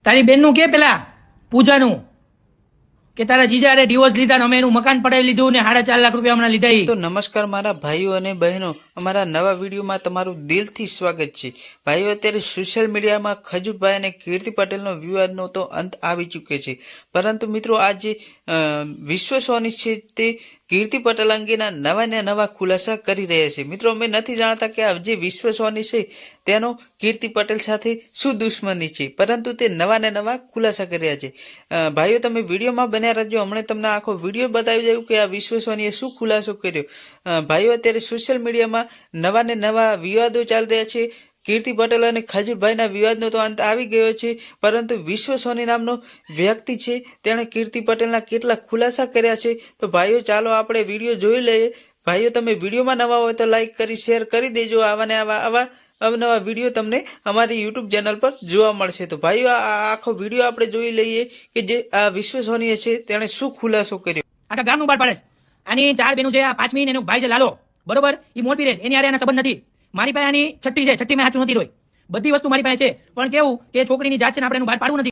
તારી બેનનું કે પેલા પૂજાનું કે તારા જીજારે ડિવોર્સ લીધા ને અમે એનું મકાન પડાવી લીધું ને 4.5 લાખ રૂપિયા હમણાં લીધા. તો નમસ્કાર મારા ભાઈઓ અને બહેનો, અમારા નવા વિડીયોમાં તમારું દિલથી સ્વાગત છે. ભાઈઓ, અત્યારે સોશિયલ મીડિયામાં ખજૂરભાઈ અને કીર્તિ પટેલનો વિવાદનો તો અંત આવી ચૂક્યો છે, પરંતુ મિત્રો આ જે વિશ્વ સોની છે તે કીર્તિ પટેલ અંગેના નવા ને નવા ખુલાસા કરી રહ્યા છે. મિત્રો, અમે નથી જાણતા કે આ જે વિશ્વ સોની છે તેનો કીર્તિ પટેલ સાથે શું દુશ્મની છે, પરંતુ તે નવા ને નવા ખુલાસા કરી રહ્યા છે. ભાઈઓ, તમે વિડીયોમાં બન્યા રહેજો. હમણાં તમને આખો વિડીયો બતાવી દઉં કે આ વિશ્વ સોનીએ શું ખુલાસો કર્યો. ભાઈઓ, અત્યારે સોશિયલ મીડિયામાં નવા ને નવા વિવાદો ચાલી રહ્યા છે. કીર્તિ પટેલ અને ખજૂરભાઈના વિવાદનો તો અંત આવી ગયો છે, પરંતુ વિશ્વ સોની નામનો વ્યક્તિ છે તેણે કીર્તિ પટેલના કેટલા ખુલાસા કર્યા છે. તો ભાઈઓ, ચાલો આપણે વિડીયો જોઈ લઈએ. ભાઈઓ, તમે વિડીયોમાં નવા હોય તો લાઈક કરી શેર કરી દેજો. આવા ને આવા અવનવા વિડીયો તમને અમારી યુટ્યુબ ચેનલ પર જોવા મળશે. તો ભાઈઓ, આ આખો વિડીયો આપણે જોઈ લઈએ કે જે આ વિશ્વ સોનીએ છે તેણે શું ખુલાસો કર્યો. આખા ગામનું બાળ પાડે છે. આની 4 બેનું છે. આ 5મી એનો ભાઈ છે લાલો, બરોબર. એ મોરપી રહે છે, એની હારે એના સંબંધ નથી. મારી પાસે આની છઠ્ઠી છે. છઠ્ઠી માં સાચું નથી રોય. બધી વસ્તુ મારી પાસે છે, પણ કેવું કે છોકરીની જાત છે ને આપણે એનું બહાર પાડવું નથી.